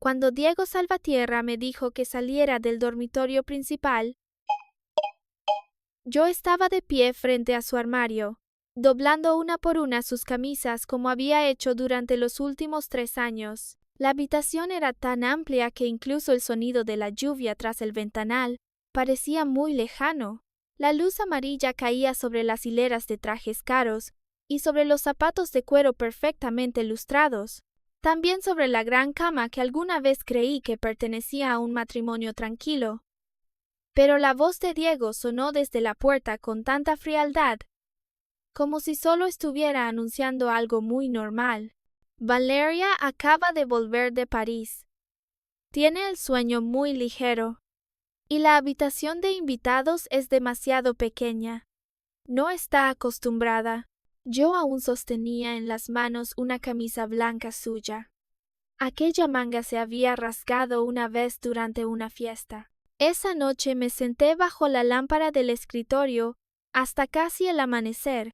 Cuando Diego Salvatierra me dijo que saliera del dormitorio principal, yo estaba de pie frente a su armario, doblando una por una sus camisas como había hecho durante los últimos 3 años. La habitación era tan amplia que incluso el sonido de la lluvia tras el ventanal parecía muy lejano. La luz amarilla caía sobre las hileras de trajes caros y sobre los zapatos de cuero perfectamente lustrados. También sobre la gran cama que alguna vez creí que pertenecía a un matrimonio tranquilo. Pero la voz de Diego sonó desde la puerta con tanta frialdad, como si solo estuviera anunciando algo muy normal. Valeria acaba de volver de París. Tiene el sueño muy ligero. Y la habitación de invitados es demasiado pequeña. No está acostumbrada. Yo aún sostenía en las manos una camisa blanca suya. Aquella manga se había rasgado una vez durante una fiesta. Esa noche me senté bajo la lámpara del escritorio hasta casi el amanecer,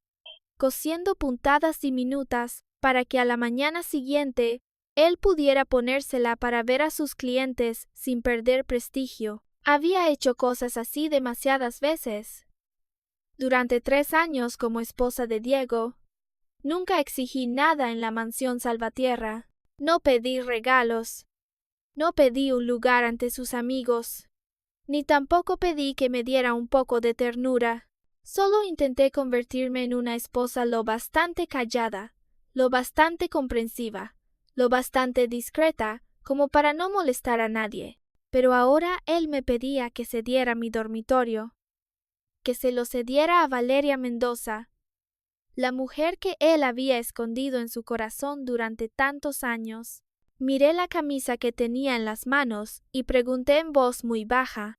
cosiendo puntadas diminutas para que a la mañana siguiente él pudiera ponérsela para ver a sus clientes sin perder prestigio. Había hecho cosas así demasiadas veces. Durante 3 años como esposa de Diego, nunca exigí nada en la mansión Salvatierra. No pedí regalos. No pedí un lugar ante sus amigos. Ni tampoco pedí que me diera un poco de ternura. Solo intenté convertirme en una esposa lo bastante callada, lo bastante comprensiva, lo bastante discreta como para no molestar a nadie. Pero ahora él me pedía que cediera mi dormitorio, que se lo cediera a Valeria Mendoza, la mujer que él había escondido en su corazón durante tantos años. Miré la camisa que tenía en las manos y pregunté en voz muy baja: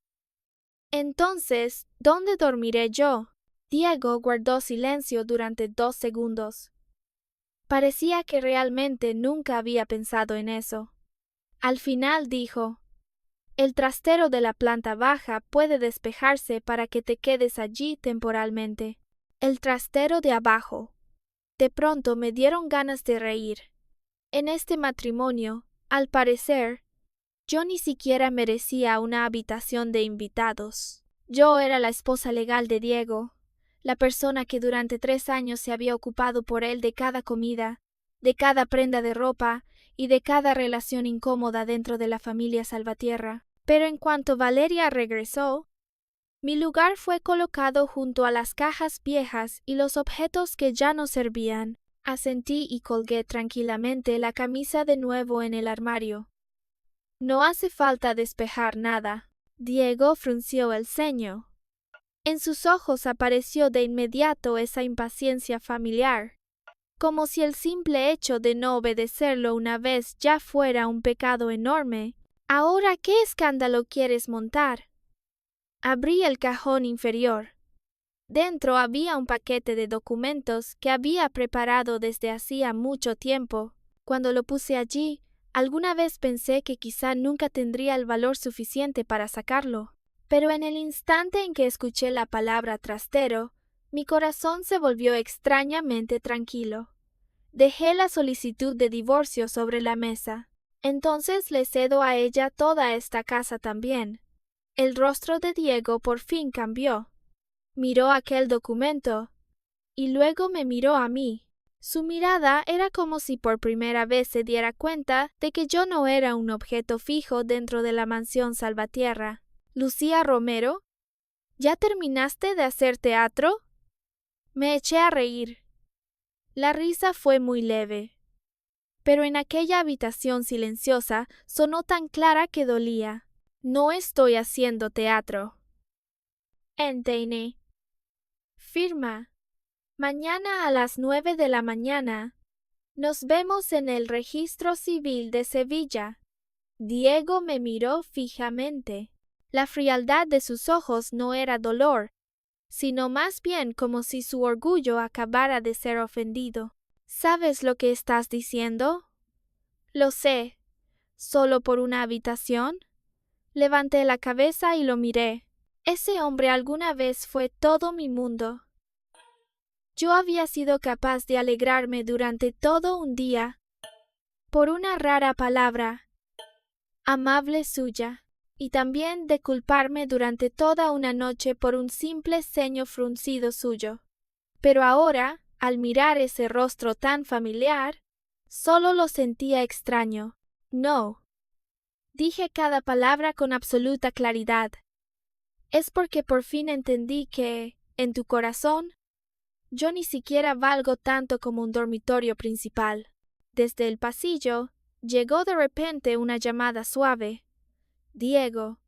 «Entonces, ¿dónde dormiré yo?» Diego guardó silencio durante 2 segundos. Parecía que realmente nunca había pensado en eso. Al final dijo: «El trastero de la planta baja puede despejarse para que te quedes allí temporalmente». El trastero de abajo. De pronto me dieron ganas de reír. En este matrimonio, al parecer, yo ni siquiera merecía una habitación de invitados. Yo era la esposa legal de Diego, la persona que durante 3 años se había ocupado por él de cada comida, de cada prenda de ropa y de cada relación incómoda dentro de la familia Salvatierra. Pero en cuanto Valeria regresó, mi lugar fue colocado junto a las cajas viejas y los objetos que ya no servían. Asentí y colgué tranquilamente la camisa de nuevo en el armario. No hace falta despejar nada. Diego frunció el ceño. En sus ojos apareció de inmediato esa impaciencia familiar, como si el simple hecho de no obedecerlo una vez ya fuera un pecado enorme. «¿Ahora qué escándalo quieres montar?» Abrí el cajón inferior. Dentro había un paquete de documentos que había preparado desde hacía mucho tiempo. Cuando lo puse allí, alguna vez pensé que quizá nunca tendría el valor suficiente para sacarlo. Pero en el instante en que escuché la palabra trastero, mi corazón se volvió extrañamente tranquilo. Dejé la solicitud de divorcio sobre la mesa. «Entonces le cedo a ella toda esta casa también». El rostro de Diego por fin cambió. Miró aquel documento y luego me miró a mí. Su mirada era como si por primera vez se diera cuenta de que yo no era un objeto fijo dentro de la mansión Salvatierra. «Lucía Romero, ¿ya terminaste de hacer teatro?» Me eché a reír. La risa fue muy leve, pero en aquella habitación silenciosa sonó tan clara que dolía. «No estoy haciendo teatro». «Entendí». Firma. «Mañana a las 9 de la mañana. Nos vemos en el Registro Civil de Sevilla». Diego me miró fijamente. La frialdad de sus ojos no era dolor, sino más bien como si su orgullo acabara de ser ofendido. «¿Sabes lo que estás diciendo?» «Lo sé. ¿Solo por una habitación?» Levanté la cabeza y lo miré. Ese hombre alguna vez fue todo mi mundo. Yo había sido capaz de alegrarme durante todo un día por una rara palabra, amable suya, y también de culparme durante toda una noche por un simple ceño fruncido suyo. Pero ahora, al mirar ese rostro tan familiar, solo lo sentía extraño. No. Dije cada palabra con absoluta claridad. Es porque por fin entendí que, en tu corazón, yo ni siquiera valgo tanto como un dormitorio principal. Desde el pasillo, llegó de repente una llamada suave. Diego.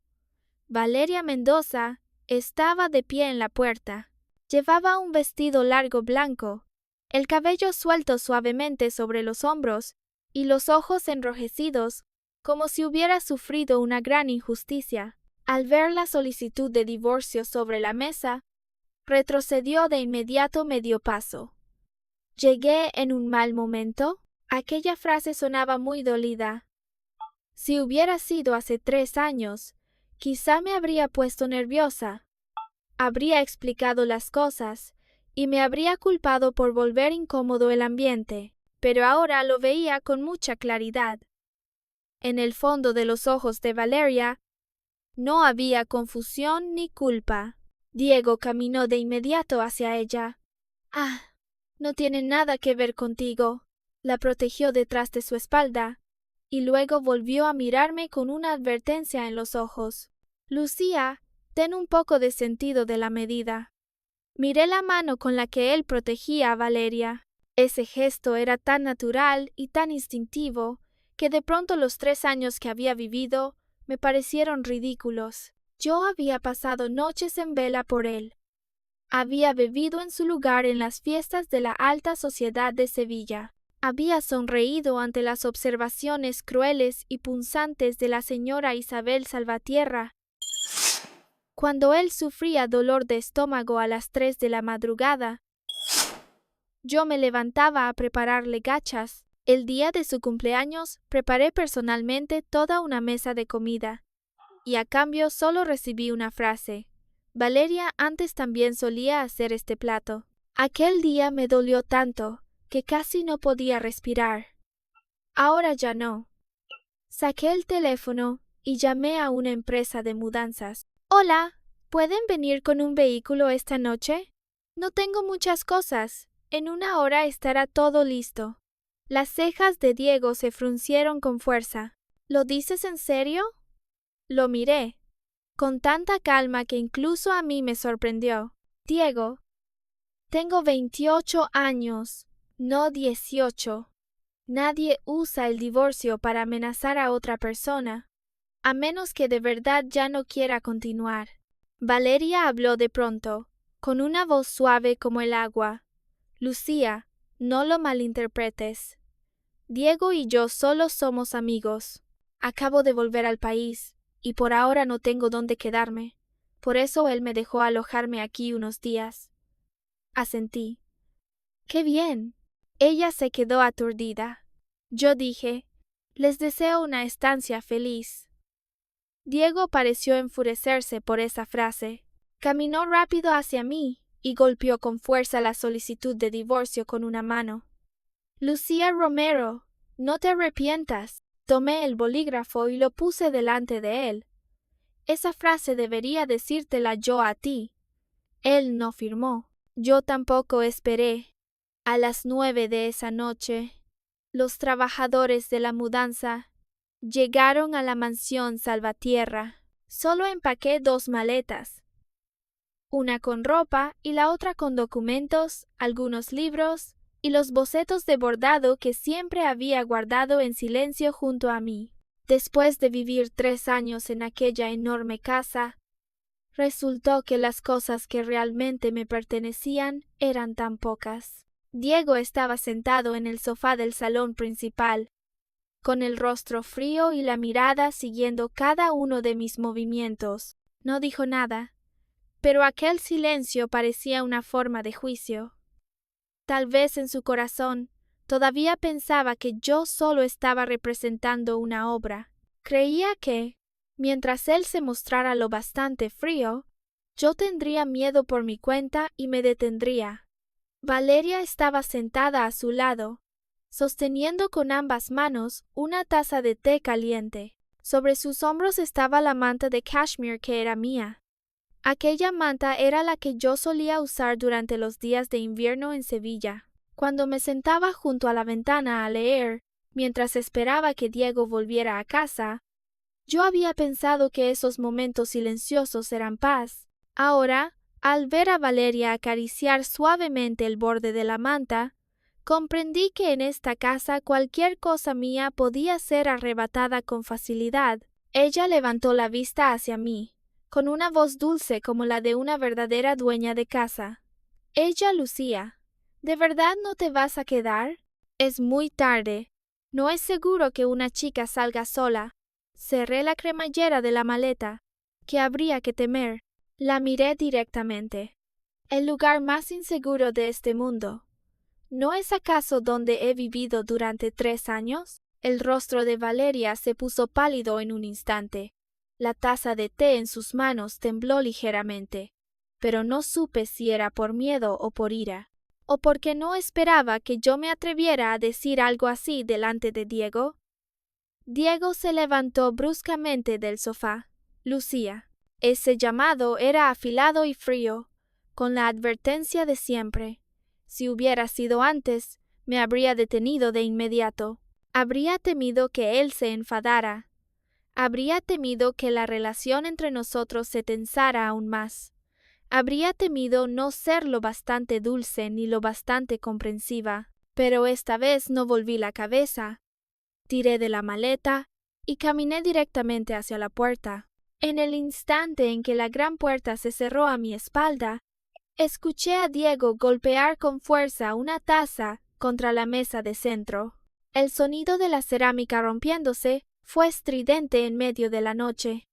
Valeria Mendoza estaba de pie en la puerta. Llevaba un vestido largo blanco, el cabello suelto suavemente sobre los hombros y los ojos enrojecidos, como si hubiera sufrido una gran injusticia. Al ver la solicitud de divorcio sobre la mesa, retrocedió de inmediato medio paso. ¿Llegué en un mal momento? Aquella frase sonaba muy dolida. Si hubiera sido hace 3 años, quizá me habría puesto nerviosa. Habría explicado las cosas y me habría culpado por volver incómodo el ambiente, pero ahora lo veía con mucha claridad. En el fondo de los ojos de Valeria no había confusión ni culpa. Diego caminó de inmediato hacia ella. «Ah, no tiene nada que ver contigo», la protegió detrás de su espalda, y luego volvió a mirarme con una advertencia en los ojos. «Lucía, ten un poco de sentido de la medida». Miré la mano con la que él protegía a Valeria. Ese gesto era tan natural y tan instintivo que de pronto los 3 años que había vivido me parecieron ridículos. Yo había pasado noches en vela por él. Había bebido en su lugar en las fiestas de la alta sociedad de Sevilla. Había sonreído ante las observaciones crueles y punzantes de la señora Isabel Salvatierra. Cuando él sufría dolor de estómago a las 3 de la madrugada, yo me levantaba a prepararle gachas. El día de su cumpleaños preparé personalmente toda una mesa de comida, y a cambio solo recibí una frase. Valeria antes también solía hacer este plato. Aquel día me dolió tanto que casi no podía respirar. Ahora ya no. Saqué el teléfono y llamé a una empresa de mudanzas. «Hola, ¿pueden venir con un vehículo esta noche? No tengo muchas cosas. En 1 hora estará todo listo». Las cejas de Diego se fruncieron con fuerza. «¿Lo dices en serio?» Lo miré, con tanta calma que incluso a mí me sorprendió. «Diego, tengo 28 años, no 18. Nadie usa el divorcio para amenazar a otra persona, a menos que de verdad ya no quiera continuar». Valeria habló de pronto, con una voz suave como el agua. «Lucía, no lo malinterpretes. Diego y yo solo somos amigos. Acabo de volver al país, y por ahora no tengo dónde quedarme. Por eso él me dejó alojarme aquí unos días». Asentí. «¡Qué bien!». Ella se quedó aturdida. Yo dije, «Les deseo una estancia feliz». Diego pareció enfurecerse por esa frase. Caminó rápido hacia mí y golpeó con fuerza la solicitud de divorcio con una mano. «Lucía Romero, no te arrepientas». Tomé el bolígrafo y lo puse delante de él. «Esa frase debería decírtela yo a ti». Él no firmó. Yo tampoco esperé. A las 9 de esa noche, los trabajadores de la mudanza llegaron a la mansión Salvatierra. Solo empaqué 2 maletas, una con ropa y la otra con documentos, algunos libros y los bocetos de bordado que siempre había guardado en silencio junto a mí. Después de vivir 3 años en aquella enorme casa, resultó que las cosas que realmente me pertenecían eran tan pocas. Diego estaba sentado en el sofá del salón principal, con el rostro frío y la mirada siguiendo cada uno de mis movimientos. No dijo nada, pero aquel silencio parecía una forma de juicio. Tal vez en su corazón todavía pensaba que yo solo estaba representando una obra. Creía que, mientras él se mostrara lo bastante frío, yo tendría miedo por mi cuenta y me detendría. Valeria estaba sentada a su lado, sosteniendo con ambas manos una taza de té caliente. Sobre sus hombros estaba la manta de cashmere que era mía. Aquella manta era la que yo solía usar durante los días de invierno en Sevilla, cuando me sentaba junto a la ventana a leer, mientras esperaba que Diego volviera a casa. Yo había pensado que esos momentos silenciosos eran paz. Ahora, al ver a Valeria acariciar suavemente el borde de la manta, comprendí que en esta casa cualquier cosa mía podía ser arrebatada con facilidad. Ella levantó la vista hacia mí, con una voz dulce como la de una verdadera dueña de casa. Ella lucía. ¿De verdad no te vas a quedar? Es muy tarde. No es seguro que una chica salga sola. Cerré la cremallera de la maleta. ¿Qué habría que temer? La miré directamente. El lugar más inseguro de este mundo. ¿No es acaso donde he vivido durante 3 años? El rostro de Valeria se puso pálido en un instante. La taza de té en sus manos tembló ligeramente, pero no supe si era por miedo o por ira, o porque no esperaba que yo me atreviera a decir algo así delante de Diego. Diego se levantó bruscamente del sofá. Lucía. Ese llamado era afilado y frío, con la advertencia de siempre. Si hubiera sido antes, me habría detenido de inmediato. Habría temido que él se enfadara. Habría temido que la relación entre nosotros se tensara aún más. Habría temido no ser lo bastante dulce ni lo bastante comprensiva. Pero esta vez no volví la cabeza. Tiré de la maleta y caminé directamente hacia la puerta. En el instante en que la gran puerta se cerró a mi espalda, escuché a Diego golpear con fuerza una taza contra la mesa de centro. El sonido de la cerámica rompiéndose fue estridente en medio de la noche,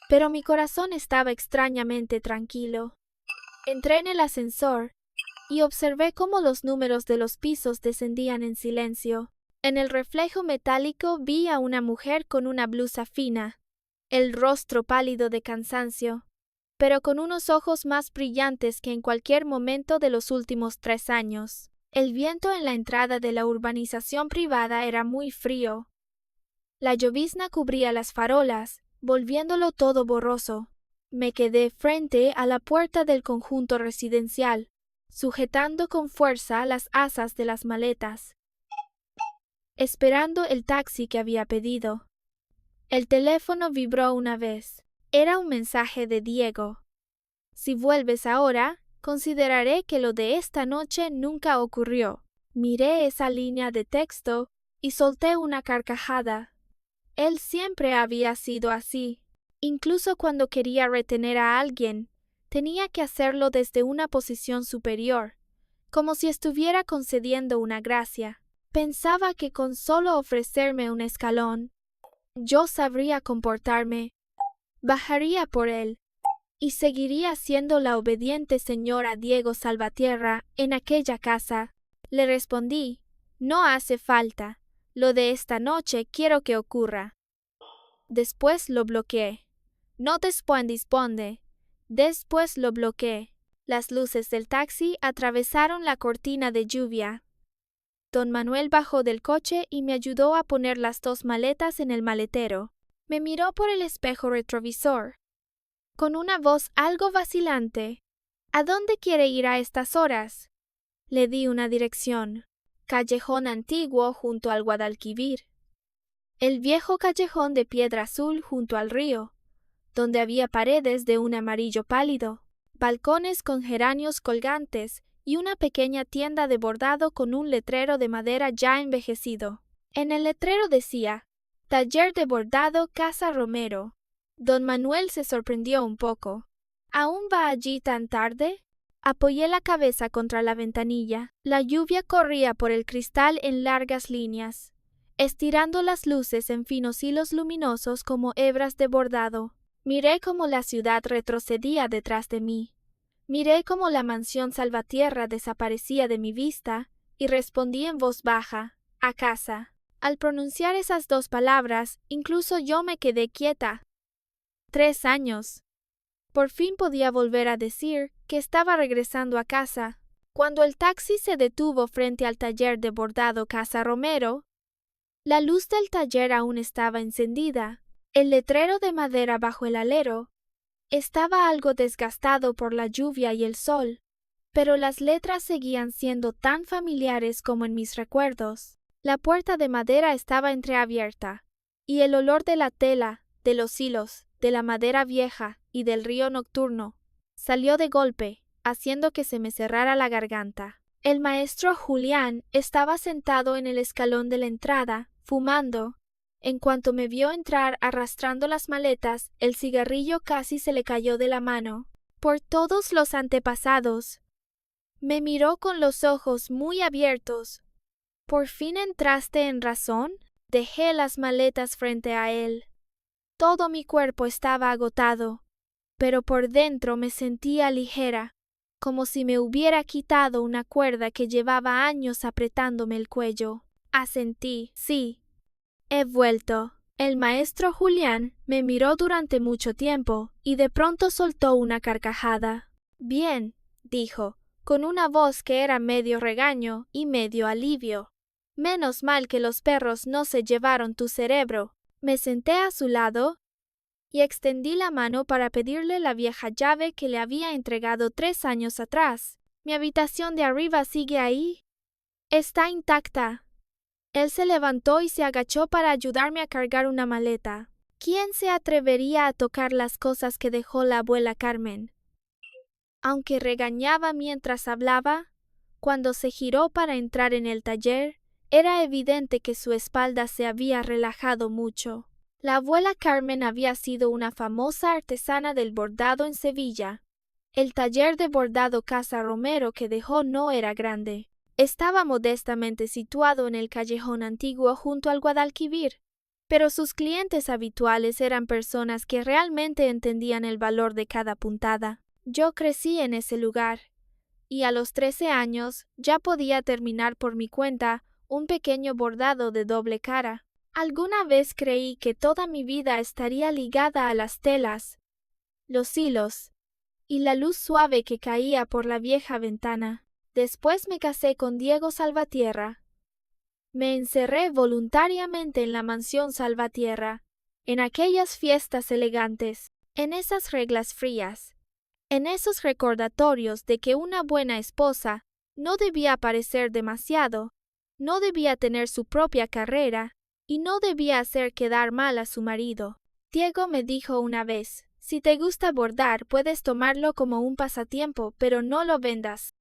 pero mi corazón estaba extrañamente tranquilo. Entré en el ascensor y observé cómo los números de los pisos descendían en silencio. En el reflejo metálico vi a una mujer con una blusa fina, el rostro pálido de cansancio, pero con unos ojos más brillantes que en cualquier momento de los últimos 3 años. El viento en la entrada de la urbanización privada era muy frío. La llovizna cubría las farolas, volviéndolo todo borroso. Me quedé frente a la puerta del conjunto residencial, sujetando con fuerza las asas de las maletas, esperando el taxi que había pedido. El teléfono vibró una vez. Era un mensaje de Diego. Si vuelves ahora, consideraré que lo de esta noche nunca ocurrió. Miré esa línea de texto y solté una carcajada. Él siempre había sido así. Incluso cuando quería retener a alguien, tenía que hacerlo desde una posición superior, como si estuviera concediendo una gracia. Pensaba que con solo ofrecerme un escalón, yo sabría comportarme, bajaría por él, y seguiría siendo la obediente señora Diego Salvatierra en aquella casa. Le respondí, no hace falta, lo de esta noche quiero que ocurra. Después lo bloqueé. No disponde. Después lo bloqueé. Las luces del taxi atravesaron la cortina de lluvia. Don Manuel bajó del coche y me ayudó a poner las 2 maletas en el maletero. Me miró por el espejo retrovisor, con una voz algo vacilante. ¿A dónde quiere ir a estas horas? Le di una dirección. Callejón antiguo junto al Guadalquivir. El viejo callejón de piedra azul junto al río, donde había paredes de un amarillo pálido, balcones con geranios colgantes y una pequeña tienda de bordado con un letrero de madera ya envejecido. En el letrero decía, Taller de bordado Casa Romero. Don Manuel se sorprendió un poco. ¿Aún va allí tan tarde? Apoyé la cabeza contra la ventanilla. La lluvia corría por el cristal en largas líneas, estirando las luces en finos hilos luminosos como hebras de bordado. Miré cómo la ciudad retrocedía detrás de mí. Miré cómo la mansión Salvatierra desaparecía de mi vista y respondí en voz baja, a casa. Al pronunciar esas 2 palabras, incluso yo me quedé quieta. 3 años. Por fin podía volver a decir que estaba regresando a casa. Cuando el taxi se detuvo frente al taller de bordado Casa Romero, la luz del taller aún estaba encendida, El letrero de madera bajo el alero estaba algo desgastado por la lluvia y el sol, pero las letras seguían siendo tan familiares como en mis recuerdos. La puerta de madera estaba entreabierta, y el olor de la tela, de los hilos, de la madera vieja y del río nocturno salió de golpe, haciendo que se me cerrara la garganta. El maestro Julián estaba sentado en el escalón de la entrada, fumando. En cuanto me vio entrar arrastrando las maletas, el cigarrillo casi se le cayó de la mano. Por todos los antepasados. Me miró con los ojos muy abiertos. ¿Por fin entraste en razón? Dejé las maletas frente a él. Todo mi cuerpo estaba agotado, pero por dentro me sentía ligera, como si me hubiera quitado una cuerda que llevaba años apretándome el cuello. Asentí, sí. He vuelto. El maestro Julián me miró durante mucho tiempo y de pronto soltó una carcajada. Bien, dijo, con una voz que era medio regaño y medio alivio. Menos mal que los perros no se llevaron tu cerebro. Me senté a su lado y extendí la mano para pedirle la vieja llave que le había entregado 3 años atrás. ¿Mi habitación de arriba sigue ahí? Está intacta. Él se levantó y se agachó para ayudarme a cargar una maleta. ¿Quién se atrevería a tocar las cosas que dejó la abuela Carmen? Aunque regañaba mientras hablaba, cuando se giró para entrar en el taller, era evidente que su espalda se había relajado mucho. La abuela Carmen había sido una famosa artesana del bordado en Sevilla. El taller de bordado Casa Romero que dejó no era grande. Estaba modestamente situado en el callejón antiguo junto al Guadalquivir, pero sus clientes habituales eran personas que realmente entendían el valor de cada puntada. Yo crecí en ese lugar, y a los 13 años ya podía terminar por mi cuenta un pequeño bordado de doble cara. Alguna vez creí que toda mi vida estaría ligada a las telas, los hilos y la luz suave que caía por la vieja ventana. Después me casé con Diego Salvatierra. Me encerré voluntariamente en la mansión Salvatierra, en aquellas fiestas elegantes, en esas reglas frías, en esos recordatorios de que una buena esposa no debía parecer demasiado, no debía tener su propia carrera y no debía hacer quedar mal a su marido. Diego me dijo una vez, si te gusta bordar puedes tomarlo como un pasatiempo, pero no lo vendas.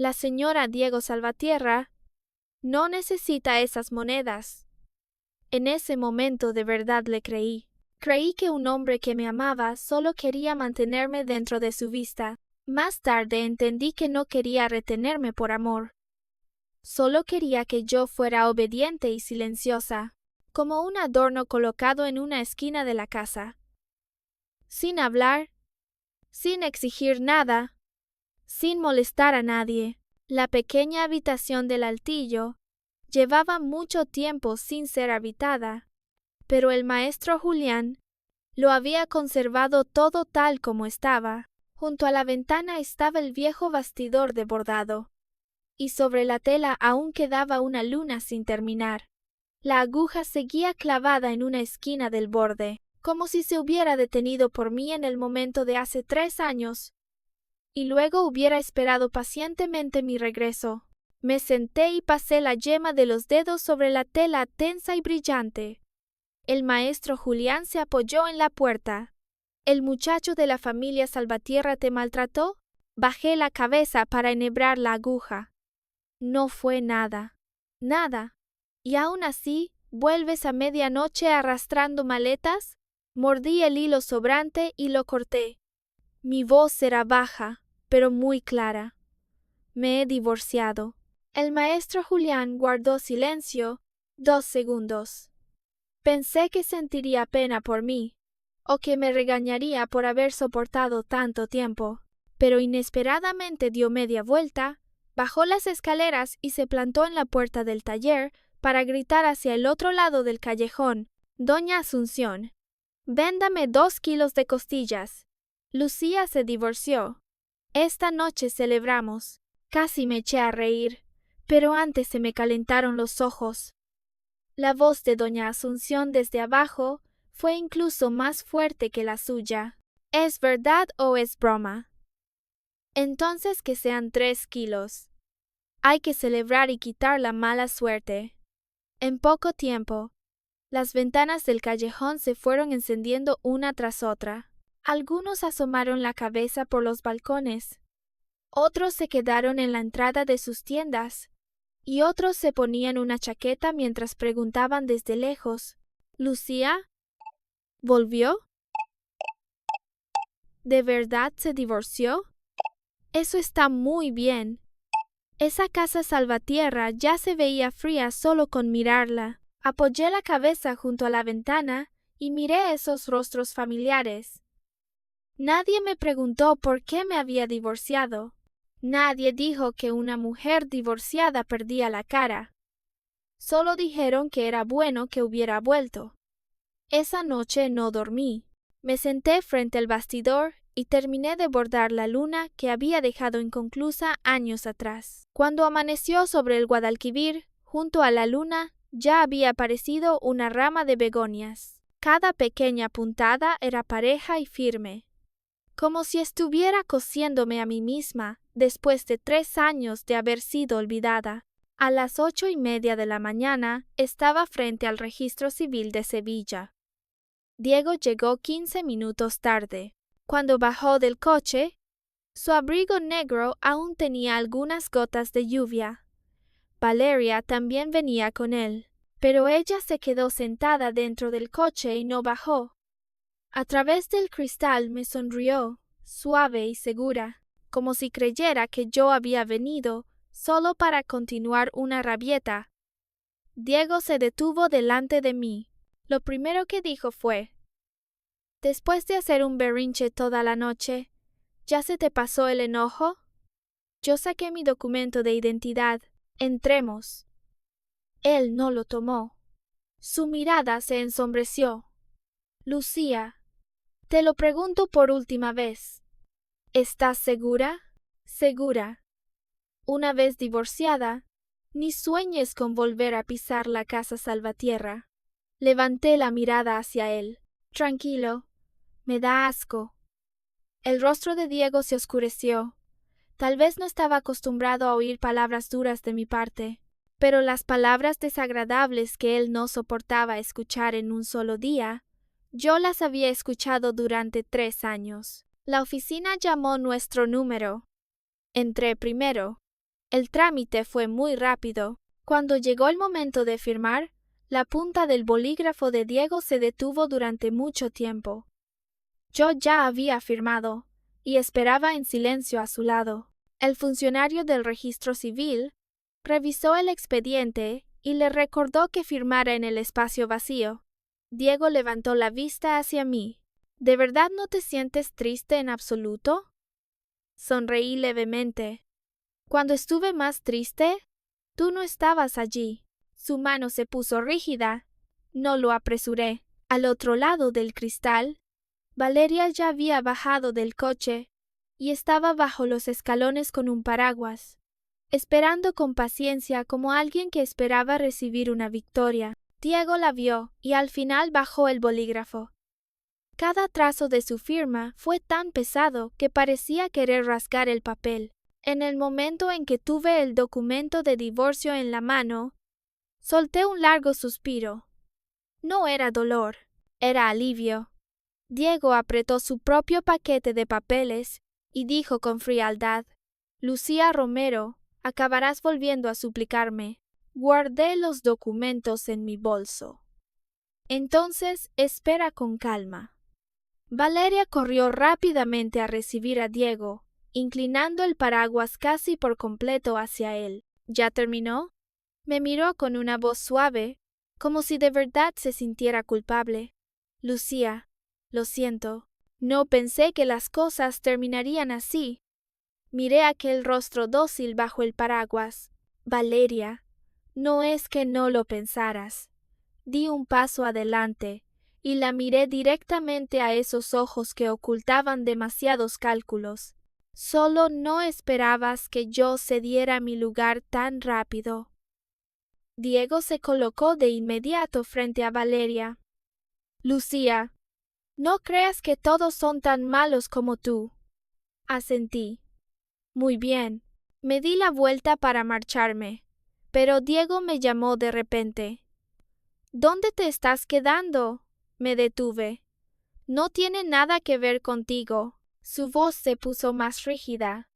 La señora Diego Salvatierra no necesita esas monedas. En ese momento de verdad le creí. Creí que un hombre que me amaba solo quería mantenerme dentro de su vista. Más tarde entendí que no quería retenerme por amor. Solo quería que yo fuera obediente y silenciosa, como un adorno colocado en una esquina de la casa. Sin hablar, sin exigir nada, sin molestar a nadie. La pequeña habitación del altillo llevaba mucho tiempo sin ser habitada, pero el maestro Julián lo había conservado todo tal como estaba. Junto a la ventana estaba el viejo bastidor de bordado, y sobre la tela aún quedaba una luna sin terminar. La aguja seguía clavada en una esquina del borde, como si se hubiera detenido por mí en el momento de hace 3 años, y luego hubiera esperado pacientemente mi regreso. Me senté y pasé la yema de los dedos sobre la tela tensa y brillante. El maestro Julián se apoyó en la puerta. ¿El muchacho de la familia Salvatierra te maltrató? Bajé la cabeza para enhebrar la aguja. No fue nada. Nada. ¿Y aún así, vuelves a medianoche arrastrando maletas? Mordí el hilo sobrante y lo corté. Mi voz era baja, pero muy clara. Me he divorciado. El maestro Julián guardó silencio 2 segundos. Pensé que sentiría pena por mí, o que me regañaría por haber soportado tanto tiempo, pero inesperadamente dio media vuelta, bajó las escaleras y se plantó en la puerta del taller para gritar hacia el otro lado del callejón: «Doña Asunción, véndame 2 kilos de costillas. Lucía se divorció. Esta noche celebramos». Casi me eché a reír, pero antes se me calentaron los ojos. La voz de doña Asunción desde abajo fue incluso más fuerte que la suya. ¿Es verdad o es broma? Entonces que sean 3 kilos. Hay que celebrar y quitar la mala suerte. En poco tiempo, las ventanas del callejón se fueron encendiendo una tras otra. Algunos asomaron la cabeza por los balcones. Otros se quedaron en la entrada de sus tiendas. Y otros se ponían una chaqueta mientras preguntaban desde lejos: ¿Lucía? ¿Volvió? ¿De verdad se divorció? Eso está muy bien. Esa casa salvatierra ya se veía fría solo con mirarla. Apoyé la cabeza junto a la ventana y miré esos rostros familiares. Nadie me preguntó por qué me había divorciado. Nadie dijo que una mujer divorciada perdía la cara. Solo dijeron que era bueno que hubiera vuelto. Esa noche no dormí. Me senté frente al bastidor y terminé de bordar la luna que había dejado inconclusa años atrás. Cuando amaneció sobre el Guadalquivir, junto a la luna, ya había aparecido una rama de begonias. Cada pequeña puntada era pareja y firme, como si estuviera cosiéndome a mí misma después de 3 años de haber sido olvidada. A las 8:30 de la mañana estaba frente al Registro Civil de Sevilla. Diego llegó 15 minutos tarde. Cuando bajó del coche, su abrigo negro aún tenía algunas gotas de lluvia. Valeria también venía con él, pero ella se quedó sentada dentro del coche y no bajó. A través del cristal me sonrió, suave y segura, como si creyera que yo había venido solo para continuar una rabieta. Diego se detuvo delante de mí. Lo primero que dijo fue: «Después de hacer un berrinche toda la noche, ¿ya se te pasó el enojo?» Yo saqué mi documento de identidad. «Entremos». Él no lo tomó. Su mirada se ensombreció. «Lucía, te lo pregunto por última vez. ¿Estás segura?» «Segura. Una vez divorciada, ni sueñes con volver a pisar la casa salvatierra». Levanté la mirada hacia él. «Tranquilo. Me da asco». El rostro de Diego se oscureció. Tal vez no estaba acostumbrado a oír palabras duras de mi parte, pero las palabras desagradables que él no soportaba escuchar en un solo día, yo las había escuchado durante 3 años. La oficina llamó nuestro número. Entré primero. El trámite fue muy rápido. Cuando llegó el momento de firmar, la punta del bolígrafo de Diego se detuvo durante mucho tiempo. Yo ya había firmado y esperaba en silencio a su lado. El funcionario del registro civil revisó el expediente y le recordó que firmara en el espacio vacío. Diego levantó la vista hacia mí. ¿De verdad no te sientes triste en absoluto? Sonreí levemente. Cuando estuve más triste, tú no estabas allí. Su mano se puso rígida. No lo apresuré. Al otro lado del cristal, Valeria ya había bajado del coche y estaba bajo los escalones con un paraguas, esperando con paciencia como alguien que esperaba recibir una victoria. Diego la vio y al final bajó el bolígrafo. Cada trazo de su firma fue tan pesado que parecía querer rasgar el papel. En el momento en que tuve el documento de divorcio en la mano, solté un largo suspiro. No era dolor, era alivio. Diego apretó su propio paquete de papeles y dijo con frialdad: «Lucía Romero, acabarás volviendo a suplicarme». Guardé los documentos en mi bolso. «Entonces, espera con calma». Valeria corrió rápidamente a recibir a Diego, inclinando el paraguas casi por completo hacia él. «¿Ya terminó?» Me miró con una voz suave, como si de verdad se sintiera culpable. «Lucía, lo siento. No pensé que las cosas terminarían así». Miré aquel rostro dócil bajo el paraguas. «Valeria, no es que no lo pensaras». Di un paso adelante y la miré directamente a esos ojos que ocultaban demasiados cálculos. «Solo no esperabas que yo cediera mi lugar tan rápido». Diego se colocó de inmediato frente a Valeria. Lucía, no creas que todos son tan malos como tú. Asentí. Muy bien. Me di la vuelta para marcharme, pero Diego me llamó de repente. ¿Dónde te estás quedando? Me detuve. No tiene nada que ver contigo. Su voz se puso más rígida.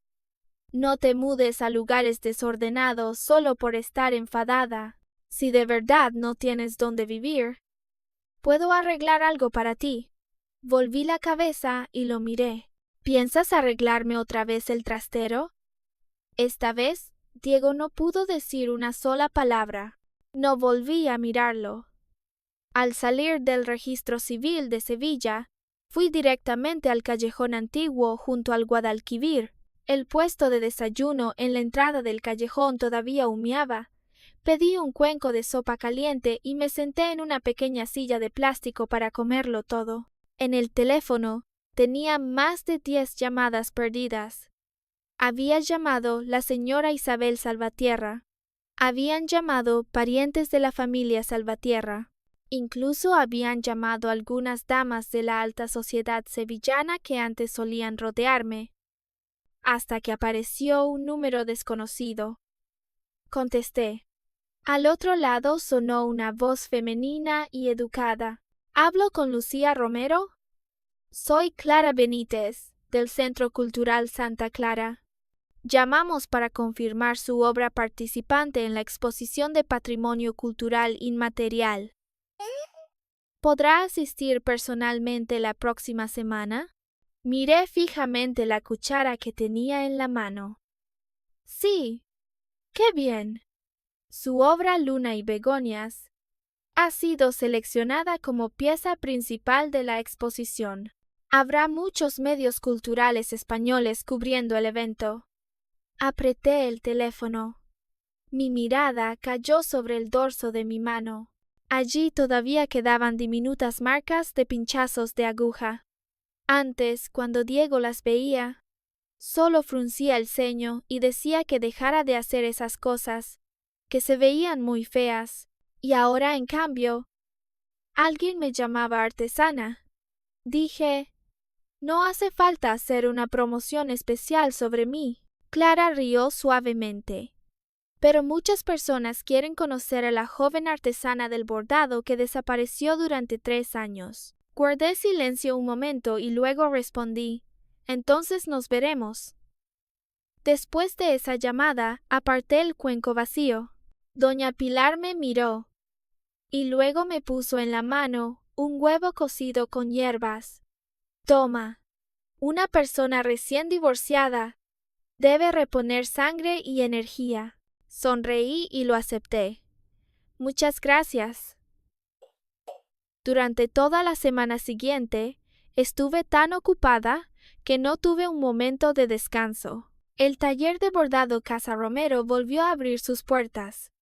No te mudes a lugares desordenados solo por estar enfadada. Si de verdad no tienes dónde vivir, puedo arreglar algo para ti. Volví la cabeza y lo miré. ¿Piensas arreglarme otra vez el trastero? Esta vez, Diego no pudo decir una sola palabra. No volví a mirarlo. Al salir del registro civil de Sevilla, fui directamente al callejón antiguo junto al Guadalquivir. El puesto de desayuno en la entrada del callejón todavía humeaba. Pedí un cuenco de sopa caliente y me senté en una pequeña silla de plástico para comerlo todo. En el teléfono tenía más de 10 llamadas perdidas. Había llamado la señora Isabel Salvatierra. Habían llamado parientes de la familia Salvatierra. Incluso habían llamado algunas damas de la alta sociedad sevillana que antes solían rodearme, hasta que apareció un número desconocido. Contesté. Al otro lado sonó una voz femenina y educada. ¿Hablo con Lucía Romero? Soy Clara Benítez, del Centro Cultural Santa Clara. Llamamos para confirmar su obra participante en la exposición de Patrimonio Cultural Inmaterial. ¿Podrá asistir personalmente la próxima semana? Miré fijamente la cuchara que tenía en la mano. Sí. ¡Qué bien! Su obra Luna y Begonias ha sido seleccionada como pieza principal de la exposición. Habrá muchos medios culturales españoles cubriendo el evento. Apreté el teléfono. Mi mirada cayó sobre el dorso de mi mano. Allí todavía quedaban diminutas marcas de pinchazos de aguja. Antes, cuando Diego las veía, solo fruncía el ceño y decía que dejara de hacer esas cosas, que se veían muy feas. Y ahora, en cambio, alguien me llamaba artesana. Dije, no hace falta hacer una promoción especial sobre mí. Clara rió suavemente. Pero muchas personas quieren conocer a la joven artesana del bordado que desapareció durante 3 años. Guardé silencio un momento y luego respondí, entonces nos veremos. Después de esa llamada, aparté el cuenco vacío. Doña Pilar me miró y luego me puso en la mano un huevo cocido con hierbas. Toma. Una persona recién divorciada debe reponer sangre y energía. Sonreí y lo acepté. Muchas gracias. Durante toda la semana siguiente, estuve tan ocupada que no tuve un momento de descanso. El taller de bordado Casa Romero volvió a abrir sus puertas.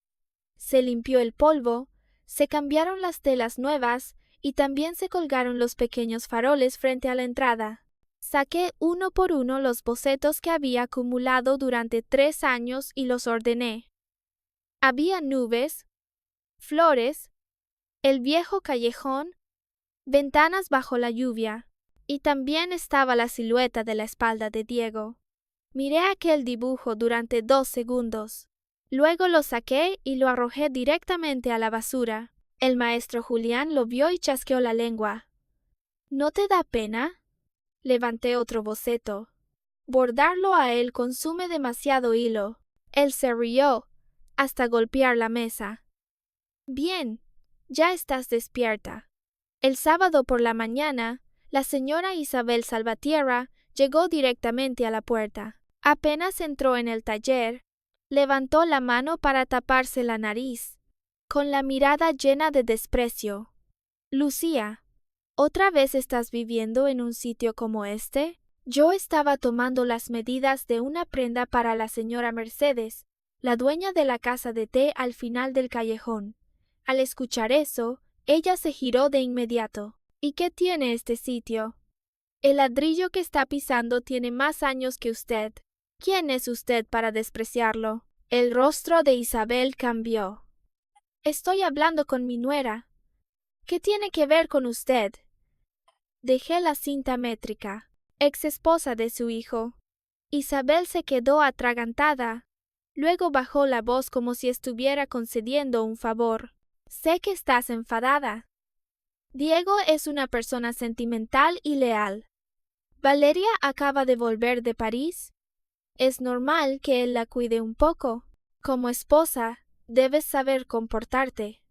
Se limpió el polvo, se cambiaron las telas nuevas y también se colgaron los pequeños faroles frente a la entrada. Saqué uno por uno los bocetos que había acumulado durante 3 años y los ordené. Había nubes, flores, el viejo callejón, ventanas bajo la lluvia, y también estaba la silueta de la espalda de Diego. Miré aquel dibujo durante 2 segundos. Luego lo saqué y lo arrojé directamente a la basura. El maestro Julián lo vio y chasqueó la lengua. ¿No te da pena? Levanté otro boceto. Bordarlo a él consume demasiado hilo. Él se rió, hasta golpear la mesa. Bien, ya estás despierta. El sábado por la mañana, la señora Isabel Salvatierra llegó directamente a la puerta. Apenas entró en el taller, levantó la mano para taparse la nariz, con la mirada llena de desprecio. Lucía, ¿otra vez estás viviendo en un sitio como este? Yo estaba tomando las medidas de una prenda para la señora Mercedes, la dueña de la casa de té al final del callejón. Al escuchar eso, ella se giró de inmediato. ¿Y qué tiene este sitio? El ladrillo que está pisando tiene más años que usted. ¿Quién es usted para despreciarlo? El rostro de Isabel cambió. Estoy hablando con mi nuera. ¿Qué tiene que ver con usted? Dejé la cinta métrica, ex esposa de su hijo. Isabel se quedó atragantada. Luego bajó la voz como si estuviera concediendo un favor. Sé que estás enfadada. Diego es una persona sentimental y leal. Valeria acaba de volver de París. Es normal que él la cuide un poco. Como esposa, debes saber comportarte.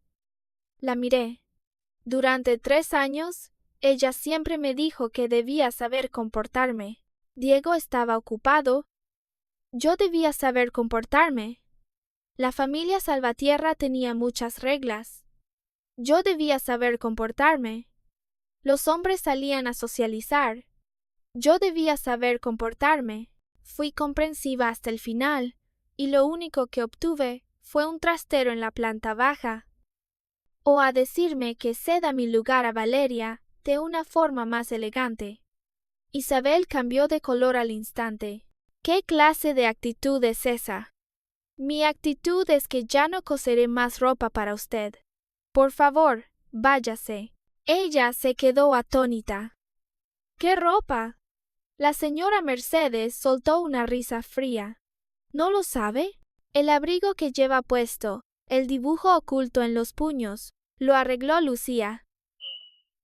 La miré. Durante 3 años, ella siempre me dijo que debía saber comportarme. Diego estaba ocupado. Yo debía saber comportarme. La familia Salvatierra tenía muchas reglas. Yo debía saber comportarme. Los hombres salían a socializar. Yo debía saber comportarme. Fui comprensiva hasta el final, y lo único que obtuve fue un trastero en la planta baja. O a decirme que ceda mi lugar a Valeria de una forma más elegante. Isabel cambió de color al instante. ¿Qué clase de actitud es esa? Mi actitud es que ya no coseré más ropa para usted. Por favor, váyase. Ella se quedó atónita. ¿Qué ropa? La señora Mercedes soltó una risa fría. ¿No lo sabe? El abrigo que lleva puesto, el dibujo oculto en los puños, lo arregló Lucía.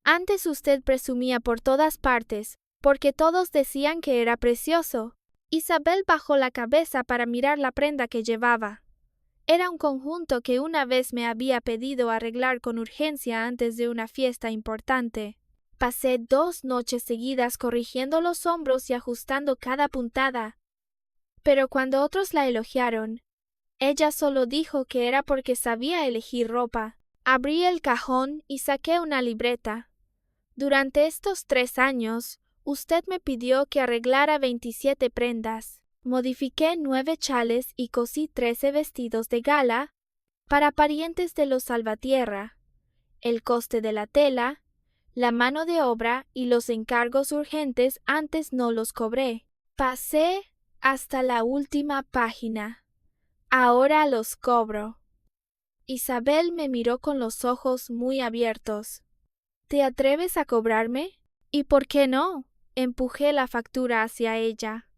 Antes usted presumía por todas partes, porque todos decían que era precioso. Isabel bajó la cabeza para mirar la prenda que llevaba. Era un conjunto que una vez me había pedido arreglar con urgencia antes de una fiesta importante. Pasé 2 noches seguidas corrigiendo los hombros y ajustando cada puntada. Pero cuando otros la elogiaron, ella solo dijo que era porque sabía elegir ropa. Abrí el cajón y saqué una libreta. Durante estos 3 años, usted me pidió que arreglara 27 prendas. Modifiqué 9 chales y cosí 13 vestidos de gala para parientes de los Salvatierra. El coste de la tela, la mano de obra y los encargos urgentes antes no los cobré. Pasé hasta la última página. Ahora los cobro. Isabel me miró con los ojos muy abiertos. ¿Te atreves a cobrarme? ¿Y por qué no? Empujé la factura hacia ella.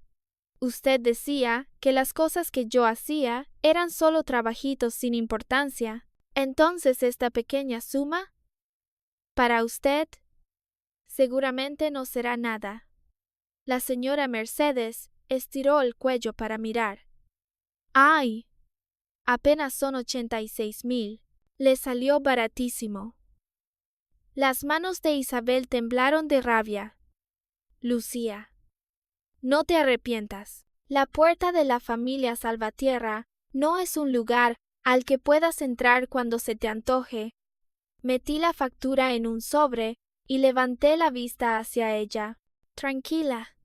Usted decía que las cosas que yo hacía eran solo trabajitos sin importancia. Entonces esta pequeña suma, para usted, seguramente no será nada. La señora Mercedes estiró el cuello para mirar. ¡Ay! Apenas son 86,000. Le salió baratísimo. Las manos de Isabel temblaron de rabia. Lucía. No te arrepientas. La puerta de la familia Salvatierra no es un lugar al que puedas entrar cuando se te antoje. Metí la factura en un sobre y levanté la vista hacia ella. Tranquila.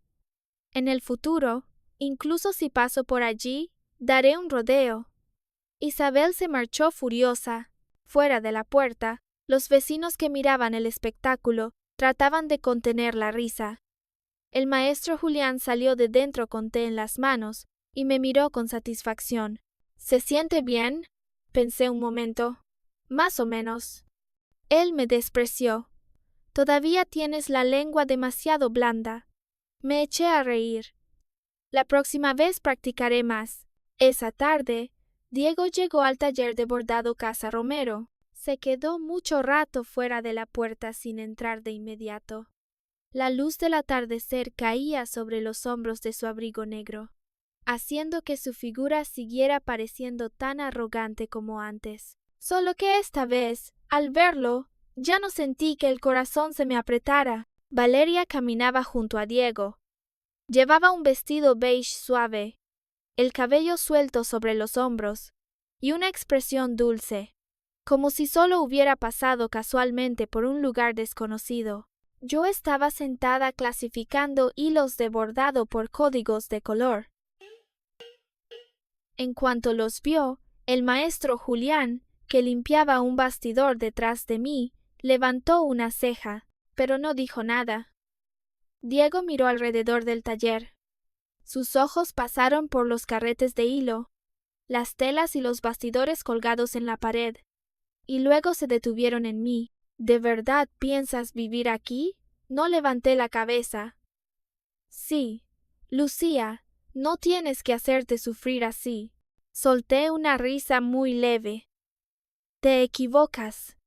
En el futuro, incluso si paso por allí, daré un rodeo. Isabel se marchó furiosa. Fuera de la puerta, los vecinos que miraban el espectáculo trataban de contener la risa. El maestro Julián salió de dentro con té en las manos y me miró con satisfacción. ¿Se siente bien? Pensé un momento. Más o menos. Él me despreció. Todavía tienes la lengua demasiado blanda. Me eché a reír. La próxima vez practicaré más. Esa tarde, Diego llegó al taller de bordado Casa Romero. Se quedó mucho rato fuera de la puerta sin entrar de inmediato. La luz del atardecer caía sobre los hombros de su abrigo negro, haciendo que su figura siguiera pareciendo tan arrogante como antes. Solo que esta vez, al verlo, ya no sentí que el corazón se me apretara. Valeria caminaba junto a Diego. Llevaba un vestido beige suave, el cabello suelto sobre los hombros, y una expresión dulce, como si solo hubiera pasado casualmente por un lugar desconocido. Yo estaba sentada clasificando hilos de bordado por códigos de color. En cuanto los vio, el maestro Julián, que limpiaba un bastidor detrás de mí, levantó una ceja, pero no dijo nada. Diego miró alrededor del taller. Sus ojos pasaron por los carretes de hilo, las telas y los bastidores colgados en la pared, y luego se detuvieron en mí. ¿De verdad piensas vivir aquí? No levanté la cabeza. Sí, Lucía, no tienes que hacerte sufrir así. Solté una risa muy leve. Te equivocas.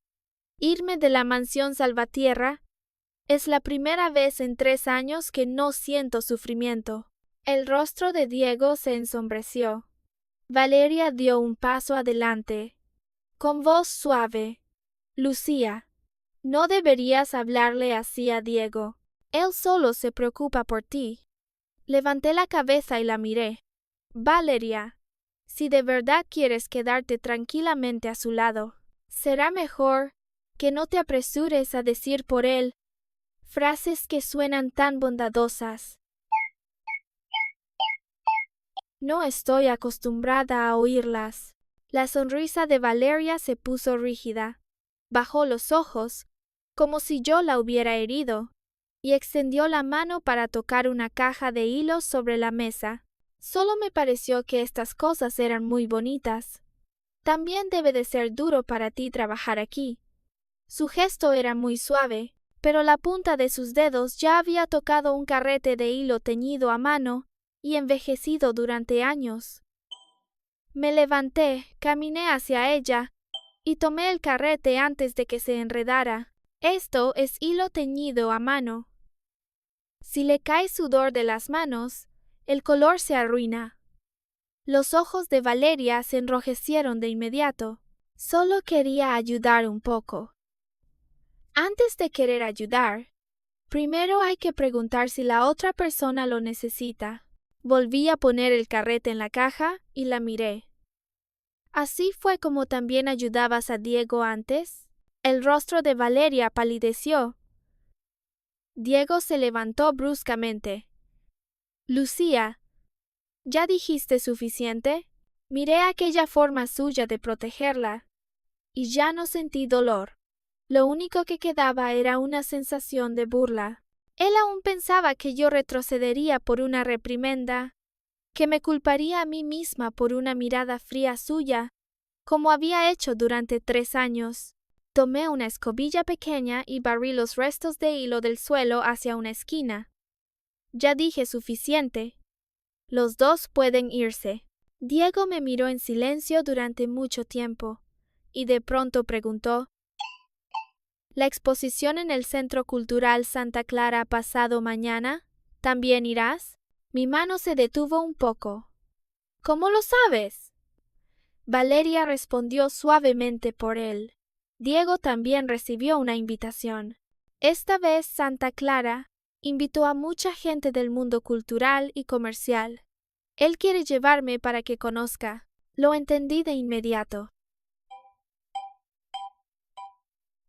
Irme de la mansión Salvatierra es la primera vez en 3 años que no siento sufrimiento. El rostro de Diego se ensombreció. Valeria dio un paso adelante. Con voz suave. Lucía, no deberías hablarle así a Diego. Él solo se preocupa por ti. Levanté la cabeza y la miré. Valeria, si de verdad quieres quedarte tranquilamente a su lado, será mejor que no te apresures a decir por él frases que suenan tan bondadosas. No estoy acostumbrada a oírlas. La sonrisa de Valeria se puso rígida. Bajó los ojos, como si yo la hubiera herido, y extendió la mano para tocar una caja de hilos sobre la mesa. Solo me pareció que estas cosas eran muy bonitas. También debe de ser duro para ti trabajar aquí. Su gesto era muy suave, pero la punta de sus dedos ya había tocado un carrete de hilo teñido a mano y envejecido durante años. Me levanté, caminé hacia ella y tomé el carrete antes de que se enredara. Esto es hilo teñido a mano. Si le cae sudor de las manos, el color se arruina. Los ojos de Valeria se enrojecieron de inmediato. Solo quería ayudar un poco. Antes de querer ayudar, primero hay que preguntar si la otra persona lo necesita. Volví a poner el carrete en la caja y la miré. ¿Así fue como también ayudabas a Diego antes? El rostro de Valeria palideció. Diego se levantó bruscamente. Lucía, ¿ya dijiste suficiente? Miré aquella forma suya de protegerla, y ya no sentí dolor. Lo único que quedaba era una sensación de burla. Él aún pensaba que yo retrocedería por una reprimenda, que me culparía a mí misma por una mirada fría suya, como había hecho durante 3 años. Tomé una escobilla pequeña y barrí los restos de hilo del suelo hacia una esquina. Ya dije suficiente. Los dos pueden irse. Diego me miró en silencio durante mucho tiempo, y de pronto preguntó: ¿La exposición en el Centro Cultural Santa Clara pasado mañana? ¿También irás? Mi mano se detuvo un poco. ¿Cómo lo sabes? Valeria respondió suavemente por él. Diego también recibió una invitación. Esta vez Santa Clara invitó a mucha gente del mundo cultural y comercial. Él quiere llevarme para que conozca. Lo entendí de inmediato.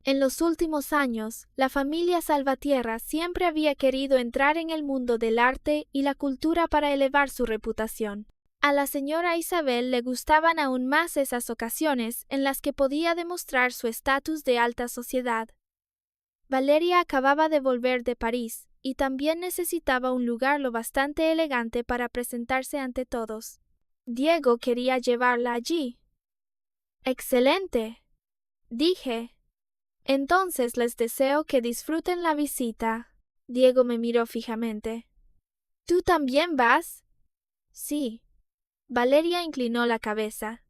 En los últimos años, la familia Salvatierra siempre había querido entrar en el mundo del arte y la cultura para elevar su reputación. A la señora Isabel le gustaban aún más esas ocasiones en las que podía demostrar su estatus de alta sociedad. Valeria acababa de volver de París y también necesitaba un lugar lo bastante elegante para presentarse ante todos. Diego quería llevarla allí. ¡Excelente!, dije. Entonces les deseo que disfruten la visita. Diego me miró fijamente. ¿Tú también vas? Sí. Valeria inclinó la cabeza,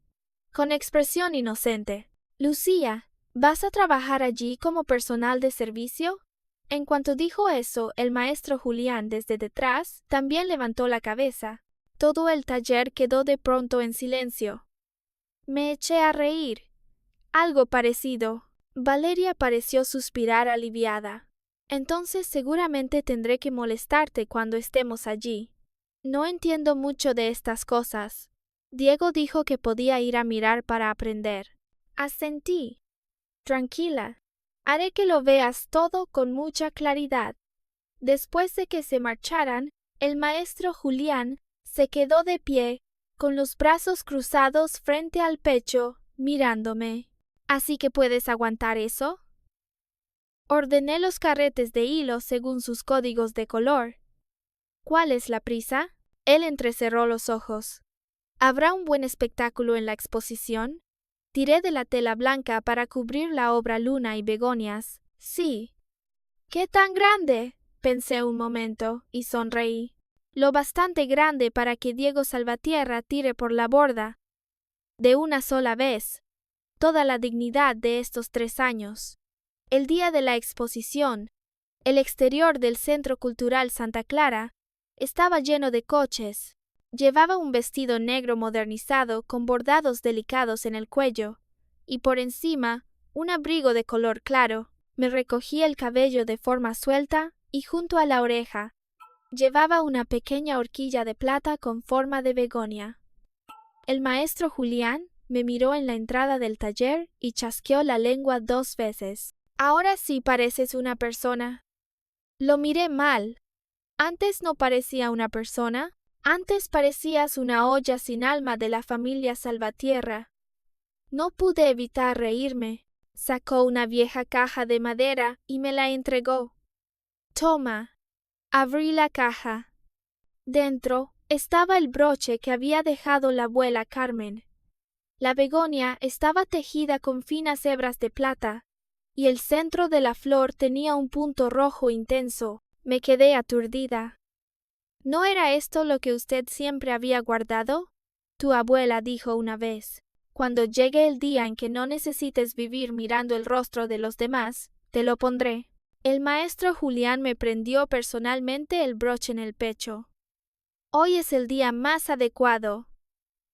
con expresión inocente. Lucía, ¿vas a trabajar allí como personal de servicio? En cuanto dijo eso, el maestro Julián desde detrás también levantó la cabeza. Todo el taller quedó de pronto en silencio. Me eché a reír. Algo parecido. Valeria pareció suspirar aliviada. Entonces seguramente tendré que molestarte cuando estemos allí. No entiendo mucho de estas cosas. Diego dijo que podía ir a mirar para aprender. Asentí. Tranquila. Haré que lo veas todo con mucha claridad. Después de que se marcharan, el maestro Julián se quedó de pie, con los brazos cruzados frente al pecho, mirándome. ¿Así que puedes aguantar eso? Ordené los carretes de hilo según sus códigos de color. ¿Cuál es la prisa? Él entrecerró los ojos. ¿Habrá un buen espectáculo en la exposición? Tiré de la tela blanca para cubrir la obra Luna y Begonias. Sí. ¿Qué tan grande? Pensé un momento y sonreí. Lo bastante grande para que Diego Salvatierra tire por la borda, de una sola vez, toda la dignidad de estos 3 años. El día de la exposición, el exterior del Centro Cultural Santa Clara estaba lleno de coches. Llevaba un vestido negro modernizado con bordados delicados en el cuello, y por encima un abrigo de color claro. Me recogí el cabello de forma suelta y junto a la oreja llevaba una pequeña horquilla de plata con forma de begonia. El maestro Julián me miró en la entrada del taller y chasqueó la lengua 2 veces. Ahora sí pareces una persona. Lo miré mal. Antes no parecía una persona. Antes parecías una olla sin alma de la familia Salvatierra. No pude evitar reírme. Sacó una vieja caja de madera y me la entregó. Toma. Abrí la caja. Dentro estaba el broche que había dejado la abuela Carmen. La begonia estaba tejida con finas hebras de plata, y el centro de la flor tenía un punto rojo intenso. Me quedé aturdida. ¿No era esto lo que usted siempre había guardado? Tu abuela dijo una vez. Cuando llegue el día en que no necesites vivir mirando el rostro de los demás, te lo pondré. El maestro Julián me prendió personalmente el broche en el pecho. Hoy es el día más adecuado.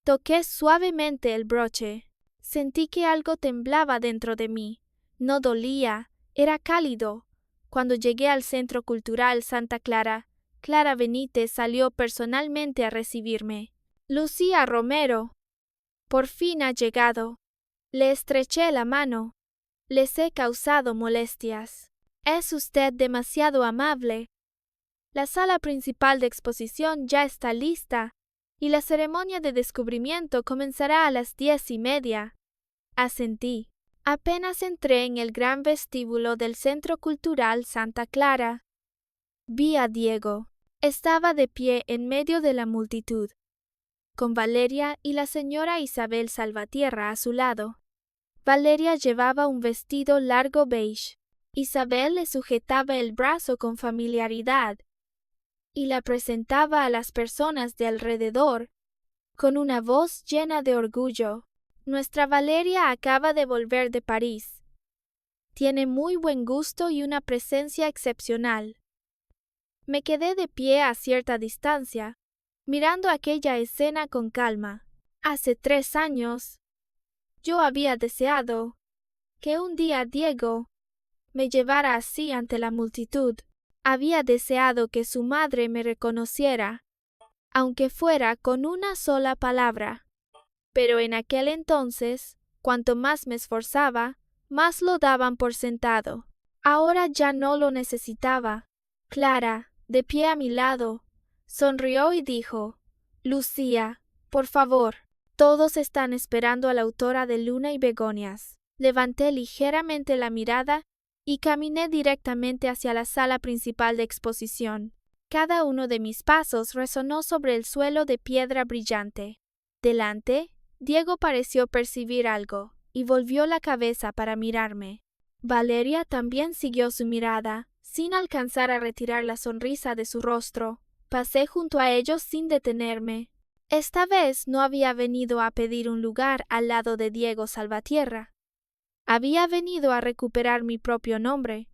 Toqué suavemente el broche. Sentí que algo temblaba dentro de mí. No dolía, era cálido. Cuando llegué al Centro Cultural Santa Clara, Clara Benítez salió personalmente a recibirme. Lucía Romero. Por fin ha llegado. Le estreché la mano. Les he causado molestias. Es usted demasiado amable. La sala principal de exposición ya está lista, y la ceremonia de descubrimiento comenzará a las 10:30. Asentí. Apenas entré en el gran vestíbulo del Centro Cultural Santa Clara. Vi a Diego. Estaba de pie en medio de la multitud, con Valeria y la señora Isabel Salvatierra a su lado. Valeria llevaba un vestido largo beige. Isabel le sujetaba el brazo con familiaridad y la presentaba a las personas de alrededor con una voz llena de orgullo. Nuestra Valeria acaba de volver de París. Tiene muy buen gusto y una presencia excepcional. Me quedé de pie a cierta distancia, mirando aquella escena con calma. Hace 3 años, yo había deseado que un día Diego me llevara así ante la multitud. Había deseado que su madre me reconociera, aunque fuera con una sola palabra. Pero en aquel entonces, cuanto más me esforzaba, más lo daban por sentado. Ahora ya no lo necesitaba. Clara, de pie a mi lado, sonrió y dijo: Lucía, por favor. Todos están esperando a la autora de Luna y Begonias. Levanté ligeramente la mirada y caminé directamente hacia la sala principal de exposición. Cada uno de mis pasos resonó sobre el suelo de piedra brillante. Delante, Diego pareció percibir algo y volvió la cabeza para mirarme. Valeria también siguió su mirada, sin alcanzar a retirar la sonrisa de su rostro. Pasé junto a ellos sin detenerme. Esta vez no había venido a pedir un lugar al lado de Diego Salvatierra. Había venido a recuperar mi propio nombre,